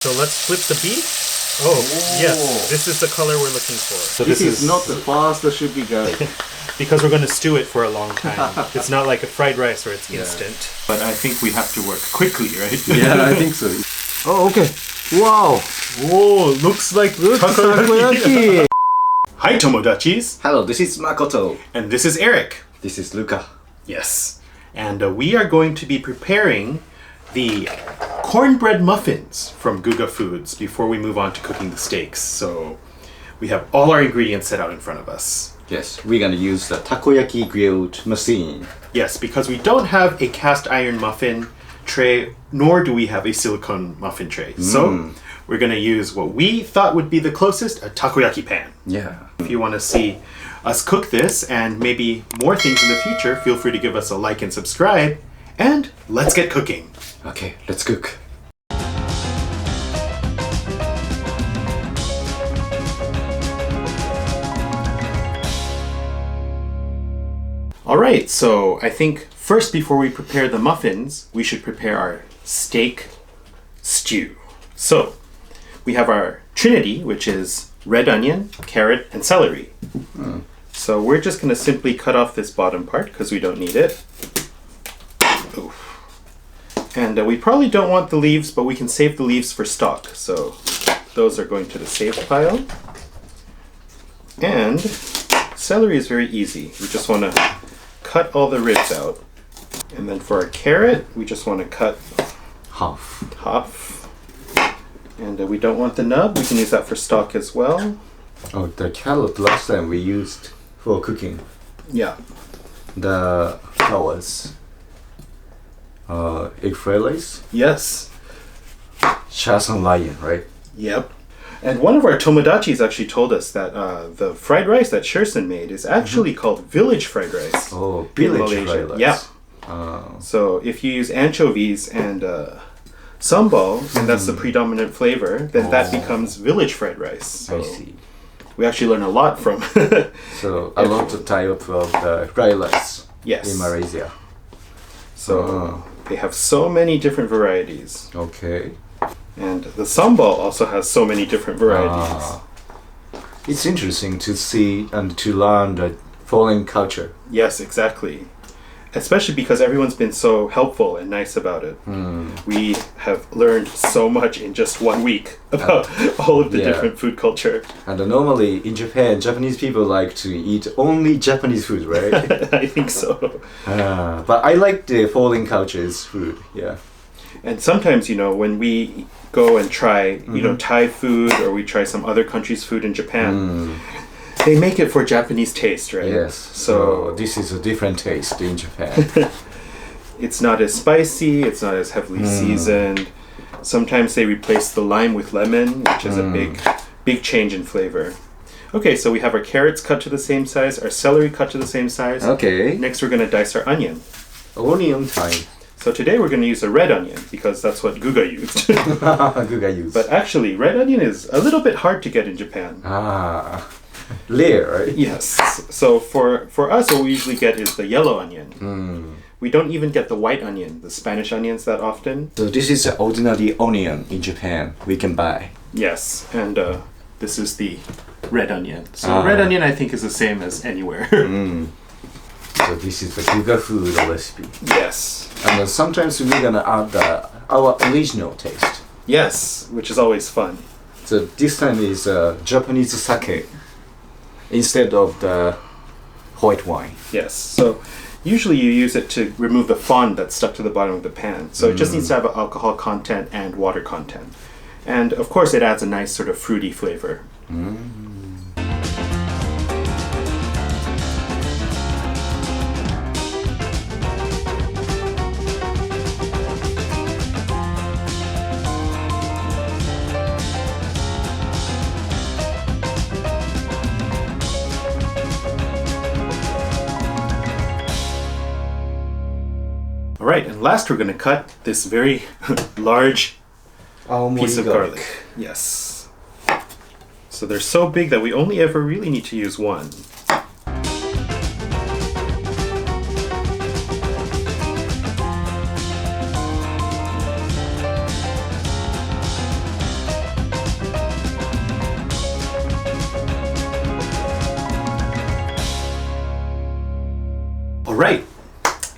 So let's flip the beef. Oh, yes, this is the color we're looking for. So this is not the fast that should be going. Because we're going to stew it for a long time. It's not like a fried rice where it's instant. But I think we have to work quickly, right? Yeah, I think so. Oh, okay. Wow. Whoa, looks like takoyaki. Hi, Tomodachis. Hello, this is Makoto. And this is Eric. This is Luca. Yes. And we are going to be preparing the cornbread muffins from Guga Foods before we move on to cooking the steaks. So we have all our ingredients set out in front of us. Yes, we're gonna use the Takoyaki grilled machine. Yes, because we don't have a cast iron muffin tray, nor do we have a silicone muffin tray. So we're gonna use what we thought would be the closest, a takoyaki pan. Yeah. If you want to see us cook this and maybe more things in the future, feel free to give us a like and subscribe. And let's get cooking. Okay, let's cook. Alright, so I think first before we prepare the muffins, we should prepare our steak stew. So we have our trinity, which is red onion, carrot, and celery. So we're just going to simply cut off this bottom part because we don't need it. Oof. And we probably don't want the leaves, but we can save the leaves for stock. So those are going to the saved pile. And celery is very easy. We just want to cut all the ribs out. And then for our carrot, we just want to cut half. And we don't want the nub. We can use that for stock as well. Oh, the carrot last time we used for cooking. Yeah. The flowers. Egg fried rice? Yes. Shasan lion, right? Yep. And one of our Tomodachis actually told us that the fried rice that Sherson made is actually called village fried rice. Oh, village fried rice. Yeah. So if you use anchovies and sambal, and that's the predominant flavor, then that becomes village fried rice. So I see. We actually learn a lot from. So a lot of type of the fried rice Yes. in Malaysia. So they have so many different varieties. Okay. And the sambal also has so many different varieties. It's interesting to see and to learn the foreign culture. Yes, exactly. Especially because everyone's been so helpful and nice about it. We have learned so much in just 1 week about all of the different food culture. And normally in Japan, Japanese people like to eat only Japanese food, right? I think so. But I like the foreign culture's food, yeah. And sometimes, you know, when we go and try, you know, Thai food or we try some other country's food in Japan, they make it for Japanese taste, right? Yes. So this is a different taste in Japan. it's not as spicy, it's not as heavily seasoned. Sometimes they replace the lime with lemon, which is a big change in flavor. Okay, so we have our carrots cut to the same size, our celery cut to the same size. Okay. Next we're going to dice our onion. Onion time. So today we're going to use a red onion because that's what Guga used. Guga use. But actually, red onion is a little bit hard to get in Japan. Rare, right? Yes. So for us, what we usually get is the yellow onion. We don't even get the white onion, the Spanish onions, that often. So this is the ordinary onion in Japan we can buy. Yes, and this is the red onion. So red onion, I think, is the same as anywhere. So this is the Guga food recipe. Yes. And sometimes we're gonna add our original taste. Yes, which is always fun. So this time is Japanese sake instead of the white wine. Yes. So usually you use it to remove the fond that's stuck to the bottom of the pan. So it just needs to have an alcohol content and water content. And of course it adds a nice sort of fruity flavor. Alright, and last we're going to cut this very large piece of garlic. Yes. So they're so big that we only ever really need to use one. right.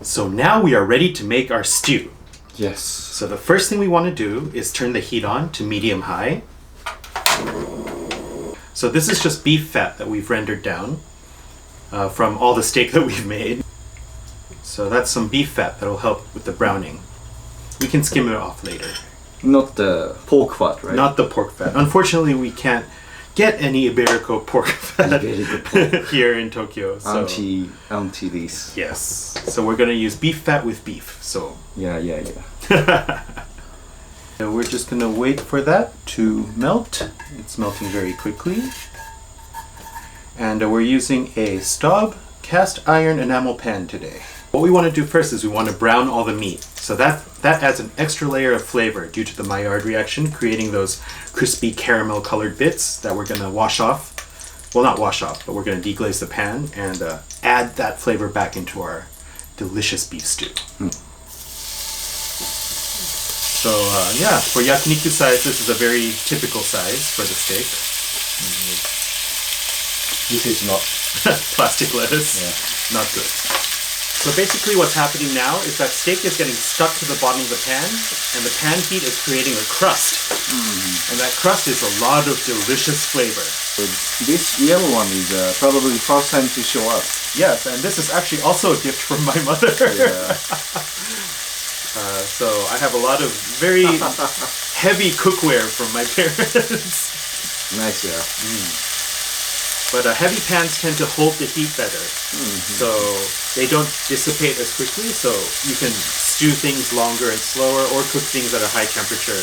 So now we are ready to make our stew. Yes. So the first thing we want to do is turn the heat on to medium-high. So this is just beef fat that we've rendered down from all the steak that we've made. So that's some beef fat that'll help with the browning. We can skim it off later. Not the pork fat, right? Not the pork fat. Unfortunately, we can't get any Iberico pork fat here in Tokyo. So. Anti this. Yes. So we're gonna use beef fat with beef. So Yeah. so we're just gonna wait for that to melt. It's melting very quickly. And we're using a Staub cast iron enamel pan today. What we want to do first is we want to brown all the meat. So that adds an extra layer of flavor due to the Maillard reaction, creating those crispy caramel colored bits that we're going to wash off. Well, not wash off, but we're going to deglaze the pan and add that flavor back into our delicious beef stew. So yeah, for yakiniku size, this is a very typical size for the steak. This is not Plastic lettuce, not good. So basically what's happening now is that steak is getting stuck to the bottom of the pan, and the pan heat is creating a crust. And that crust is a lot of delicious flavor. This yellow one is probably first time to show up. Yes, and this is actually also a gift from my mother. Yeah. So I have a lot of very heavy cookware from my parents. Nice, yeah. But heavy pans tend to hold the heat better, so they don't dissipate as quickly, so you can stew things longer and slower or cook things at a high temperature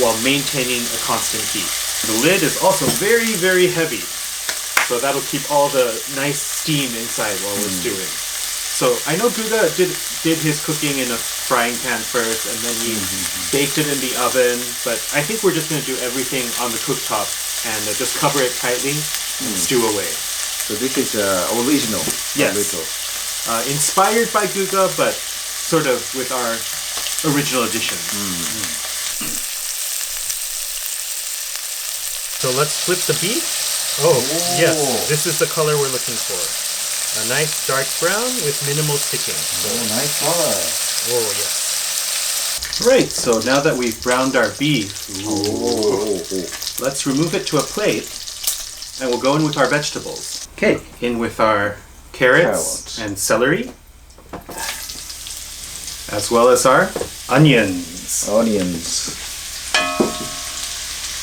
while maintaining a constant heat. The lid is also very, very heavy, so that'll keep all the nice steam inside while we're stewing. So I know Guga did his cooking in a frying pan first, and then he baked it in the oven, but I think we're just going to do everything on the cooktop and just cover it tightly and stew away. So this is original. Yes. Inspired by Guga, but sort of with our original addition. So let's flip the beef. Oh, yes, this is the color we're looking for. A nice dark brown with minimal sticking. So, Nice color. oh, yes. Right, so now that we've browned our beef, let's remove it to a plate. And we'll go in with our vegetables. Okay. In with our carrots and celery, as well as our onions. Onions.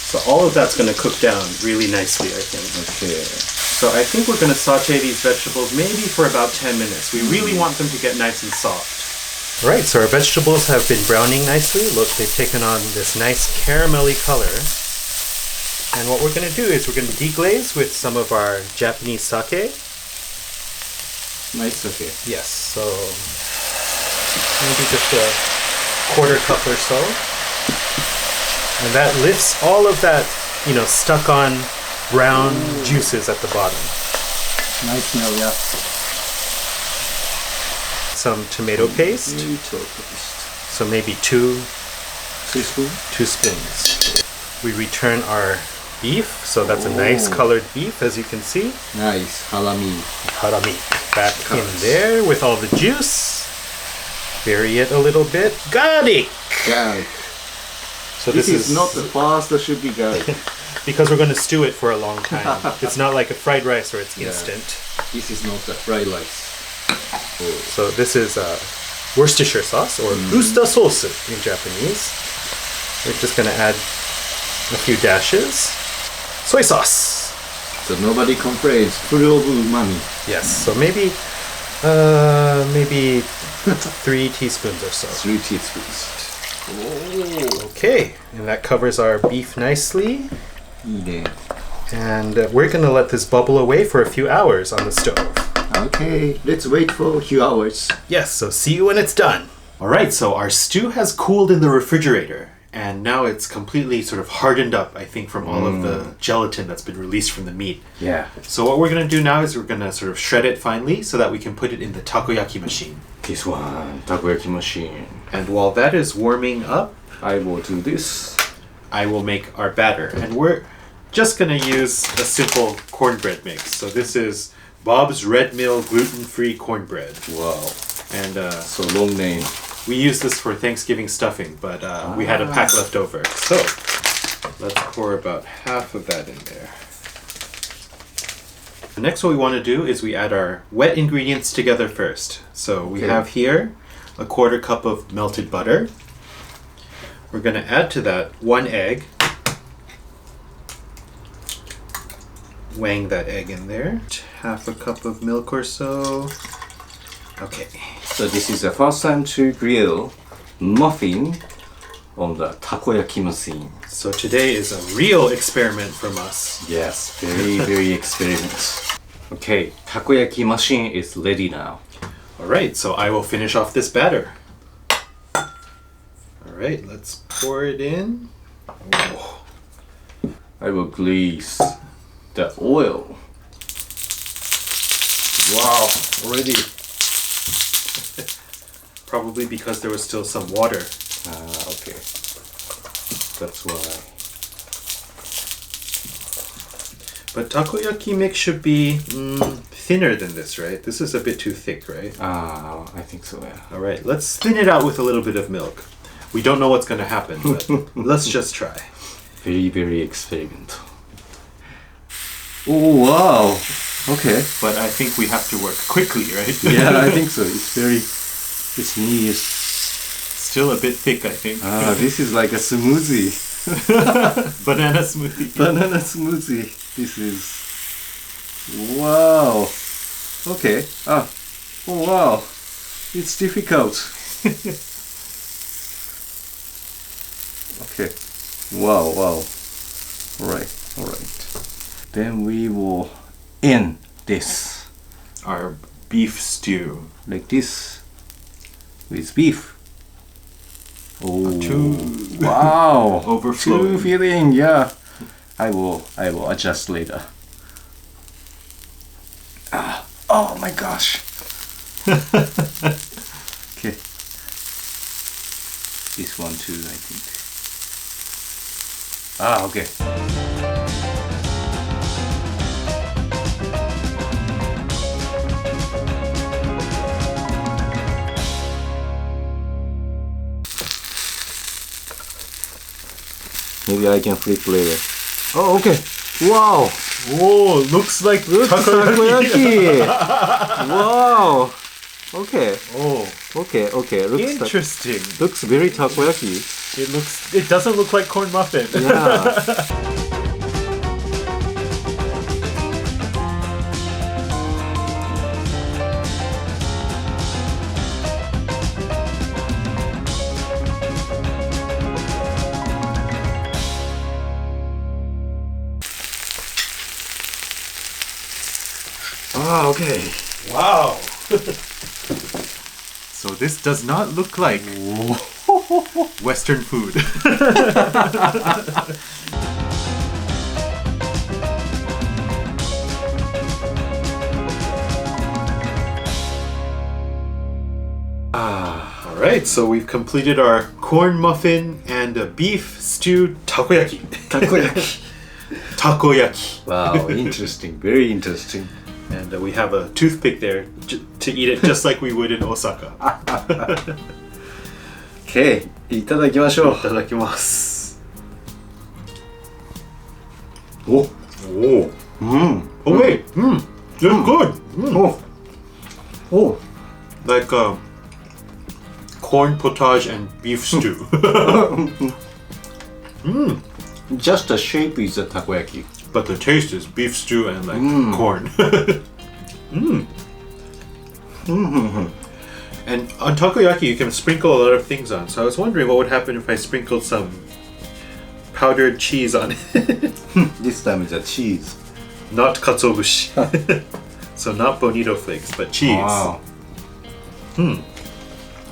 So all of that's going to cook down really nicely, I think. Okay. So I think we're going to saute these vegetables maybe for about 10 minutes. We really want them to get nice and soft. All right, so our vegetables have been browning nicely. Look, they've taken on this nice caramelly color. And what we're going to do is we're going to deglaze with some of our Japanese sake. Nice sake. Yes, so maybe just a quarter cup or so. And that lifts all of that, stuck on brown juices at the bottom. Nice smell, yeah. Some tomato paste. So maybe two spoons. We return our beef, so that's a nice colored beef, as you can see. Nice. Halami. Back in there with all the juice. Bury it a little bit. Garlic! So this is not the fast that should be garlic. Because we're going to stew it for a long time. It's not like a fried rice where it's instant. This is not the fried rice. So this is Worcestershire sauce, or Usta sauce in Japanese. We're just going to add a few dashes. Soy sauce. So nobody complains. Full of umami. Yes. So maybe 3 teaspoons or so. 3 teaspoons. Okay, and that covers our beef nicely. Yeah. And we're going to let this bubble away for a few hours on the stove. Okay, let's wait for a few hours. Yes, so see you when it's done. All right, so our stew has cooled in the refrigerator. And now it's completely sort of hardened up, I think, from all of the gelatin that's been released from the meat. Yeah. So what we're going to do now is we're going to sort of shred it finely so that we can put it in the takoyaki machine. This one, Takoyaki Machine. And while that is warming up, I will do this. I will make our batter. And we're just going to use a simple cornbread mix. So this is Bob's Red Mill gluten-free cornbread. Wow. And So long name. we use this for Thanksgiving stuffing, but we had a pack left over. So let's pour about half of that in there. Next, what we want to do is we add our wet ingredients together first. So we have here a 1/4 cup of melted butter. We're going to add to that 1 egg. Wang that egg in there. Half a cup of milk or so. Okay. So this is the first time to grill muffin on the Takoyaki machine. So today is a real experiment from us. Yes, very experiment. Okay, Takoyaki machine is ready now. Alright, so I will finish off this batter. Alright, let's pour it in. Oh. I will grease the oil. Wow, already. Probably because there was still some water. Okay. That's why. But takoyaki mix should be thinner than this, right? This is a bit too thick, right? I think so, yeah. Alright, let's thin it out with a little bit of milk. We don't know what's going to happen, but let's just try. Very experimental. Oh, wow. Okay. But I think we have to work quickly, right? Yeah, I think so. It's neat. Still a bit thick, I think. This is like a smoothie. Banana smoothie. Banana smoothie. This is... Wow. Okay. Oh, wow. It's difficult. Okay. Wow. Alright. Then we will end this. Our beef stew. Like this. With beef. Oh, wow. Overflowing. Too filling, yeah. I will adjust later. Oh my gosh. Okay. This one too, I think. Okay. Maybe I can flip later. Oh, okay. Wow. Oh, looks like Takoyaki. Wow. Okay. Oh, Okay. interesting. Looks very takoyaki. It doesn't look like corn muffin. Yeah. Okay. Wow. So this does not look like Western food. Alright, so we've completed our corn muffin and a beef stew takoyaki. Takoyaki. Wow, interesting. Very interesting. And we have a toothpick there to eat it just like we would in Osaka. Okay, いただきましょう。いただきます。お、Oh, wait. They're good. Oh, Like corn potage and beef stew. just the shape is a takoyaki. But the taste is beef stew and like corn. And on takoyaki you can sprinkle a lot of things on. So I was wondering what would happen if I sprinkled some powdered cheese on it. This time it's a cheese. Not katsuobushi. So not bonito flakes, but cheese. Wow.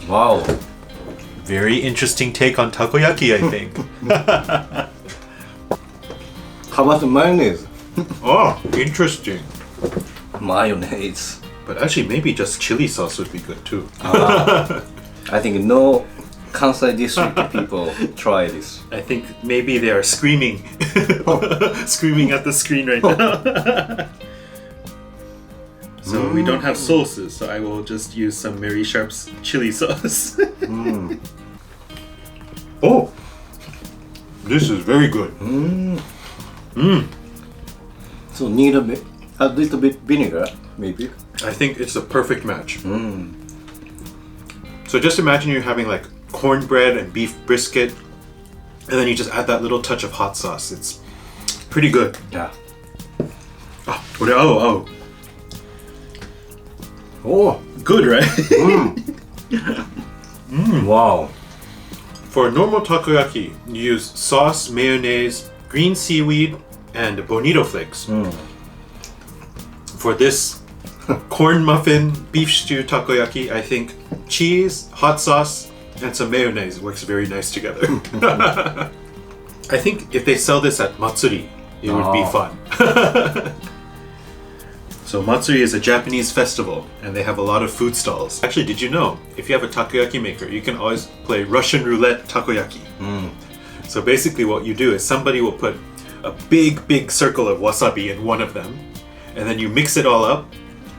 Wow. Very interesting take on takoyaki, I think. How about the mayonnaise? Oh, interesting. Mayonnaise. But actually, maybe just chili sauce would be good too. I think no Kansai district people try this. I think maybe they are screaming, screaming at the screen right now. So we don't have sauces, so I will just use some Mary Sharp's chili sauce. Oh! This is very good. So need a little bit vinegar, maybe. I think it's a perfect match. So just imagine you're having like cornbread and beef brisket, and then you just add that little touch of hot sauce. It's pretty good. Yeah. Oh, good, right? Wow. For a normal takoyaki, you use sauce, mayonnaise, green seaweed, and bonito flakes. For this corn muffin beef stew takoyaki, I think cheese, hot sauce, and some mayonnaise works very nice together. I think if they sell this at Matsuri, it would be fun. So Matsuri is a Japanese festival, and they have a lot of food stalls. Actually, did you know, if you have a takoyaki maker, you can always play Russian roulette takoyaki. So basically what you do is somebody will put a big circle of wasabi in one of them, and then you mix it all up,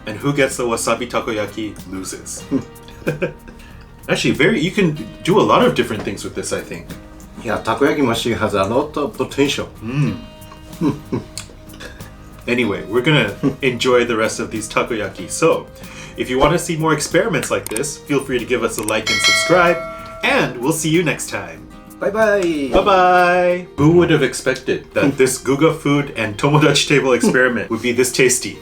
and who gets the wasabi takoyaki loses. Actually, you can do a lot of different things with this, I think. Yeah, Takoyaki Machine has a lot of potential. Anyway, we're gonna enjoy the rest of these takoyaki. So, if you want to see more experiments like this, feel free to give us a like and subscribe, and we'll see you next time. Bye-bye. Bye-bye! Who would have expected that this Guga Food and Tomodachi Table experiment would be this tasty?